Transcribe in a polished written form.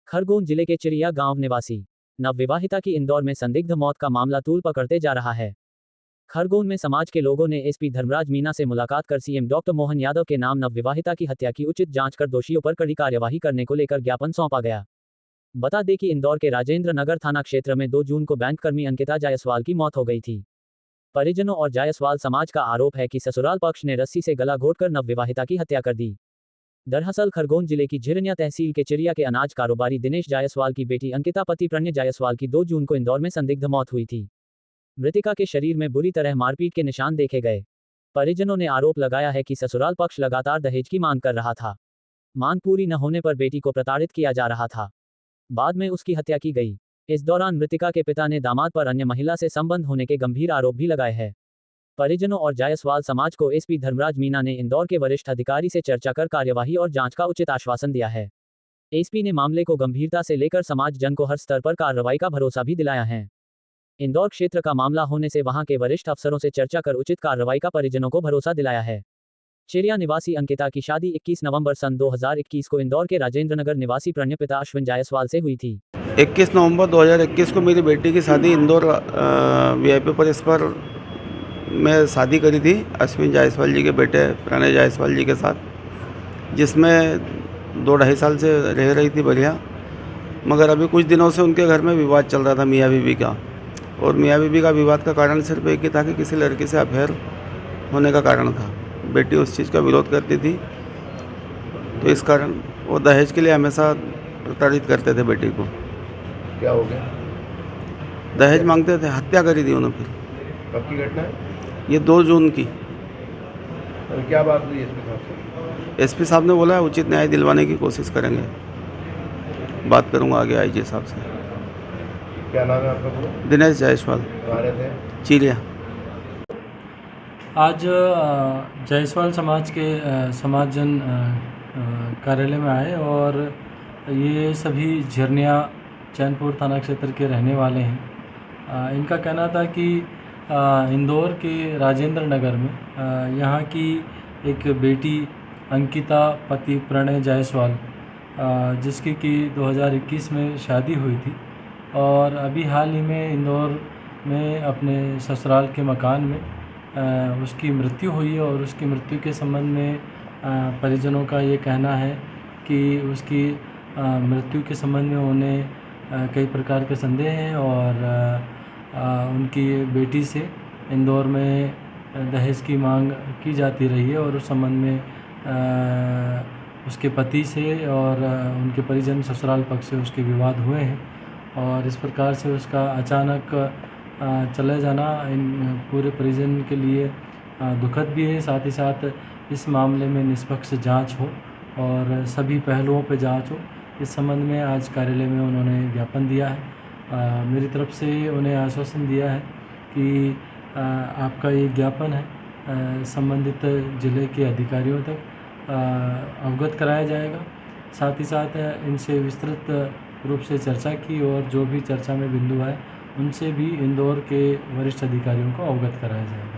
खरगोन जिले के चिड़िया गांव निवासी नवविवाहिता की इंदौर में संदिग्ध मौत का मामला तूल पकड़ते जा रहा है। खरगोन में समाज के लोगों ने एसपी धर्मराज मीना से मुलाकात कर सीएम डॉक्टर मोहन यादव के नाम नवविवाहिता की हत्या की उचित जांच कर दोषियों पर कड़ी कार्यवाही करने को लेकर ज्ञापन सौंपा गया। बता दें कि इंदौर के राजेंद्र नगर थाना क्षेत्र में 2 जून को बैंककर्मी अंकिता जायसवाल की मौत हो गई थी। परिजनों और जायसवाल समाज का आरोप है कि ससुराल पक्ष ने रस्सी से गला घोटकर नवविवाहिता की हत्या कर दी। दरअसल खरगोन जिले की झिरनिया तहसील के चिड़िया के अनाज कारोबारी दिनेश जायसवाल की बेटी अंकिता पति प्रणय जायसवाल की 2 जून को इंदौर में संदिग्ध मौत हुई थी। मृतिका के शरीर में बुरी तरह मारपीट के निशान देखे गए। परिजनों ने आरोप लगाया है कि ससुराल पक्ष लगातार दहेज की मांग कर रहा था। मांग पूरी न होने पर बेटी को प्रताड़ित किया जा रहा था। बाद में उसकी हत्या की गई। इस दौरान मृतिका के पिता ने दामाद पर अन्य महिला से संबंध होने के गंभीर आरोप भी लगाए हैं। परिजनों और जायसवाल समाज को एसपी धर्मराज मीना ने इंदौर के वरिष्ठ अधिकारी से चर्चा कर कार्यवाही और जांच का उचित आश्वासन दिया है। एसपी ने मामले को गंभीरता से लेकर समाज जन को हर स्तर पर कार्रवाई का भरोसा भी दिलाया है। इंदौर क्षेत्र का मामला होने से वहां के वरिष्ठ अफसरों से चर्चा कर उचित कार्रवाई का परिजनों को भरोसा दिलाया है। चिड़िया निवासी अंकिता की शादी 21 नवंबर सन 2021 को इंदौर के राजेंद्र नगर निवासी प्रणय पिता अश्विन जायसवाल से हुई थी। 21 नवंबर 2021 को मेरी बेटी की शादी इंदौर वीआईपी पैलेस पर मैं शादी करी थी अश्विन जायसवाल जी के बेटे प्रणय जायसवाल जी के साथ, जिसमें 2-2.5 साल से रह रही थी बढ़िया। मगर अभी कुछ दिनों से उनके घर में विवाद चल रहा था मियाँ बीवी का, और मियाँ बीवी का विवाद का कारण सिर्फ एक ही था कि किसी लड़की से अफेयर होने का कारण था। बेटी उस चीज़ का विरोध करती थी, तो इस कारण वो दहेज के लिए हमेशा प्रताड़ित करते थे बेटी को। क्या हो गया? दहेज मांगते थे, हत्या करी थी उन्होंने। फिर कब की घटना है? ये 2 जून की। और क्या बात हुई एसपी साहब से? एसपी साहब ने बोला उचित न्याय दिलवाने की कोशिश करेंगे। बात करूंगा आगे आईजी साहब से। क्या नाम है आपका पूरा? दिनेश जायसवाल, कहाँ रहते हैं? चिड़िया। आज जायसवाल समाज के समाज जन कार्यालय में आए, और ये सभी झिरनिया चैनपुर थाना क्षेत्र के रहने वाले हैं। इनका कहना था कि इंदौर के राजेंद्र नगर में यहाँ की एक बेटी अंकिता पति प्रणय जायसवाल, जिसकी कि 2021 में शादी हुई थी, और अभी हाल ही में इंदौर में अपने ससुराल के मकान में उसकी मृत्यु हुई है। और उसकी मृत्यु के संबंध में परिजनों का ये कहना है कि उसकी मृत्यु के संबंध में उन्हें कई प्रकार के संदेह हैं, और उनकी बेटी से इंदौर में दहेज की मांग की जाती रही है, और उस संबंध में उसके पति से और उनके परिजन ससुराल पक्ष से उसके विवाद हुए हैं। और इस प्रकार से उसका अचानक चले जाना इन पूरे परिजन के लिए दुखद भी है। साथ ही साथ इस मामले में निष्पक्ष जांच हो और सभी पहलुओं पर जांच हो, इस संबंध में आज कार्यालय में उन्होंने ज्ञापन दिया है। मेरी तरफ से उन्हें आश्वासन दिया है कि आपका ये ज्ञापन है संबंधित जिले के अधिकारियों तक अवगत कराया जाएगा। साथ ही साथ इनसे विस्तृत रूप से चर्चा की, और जो भी चर्चा में बिंदु है उनसे भी इंदौर के वरिष्ठ अधिकारियों को अवगत कराया जाएगा।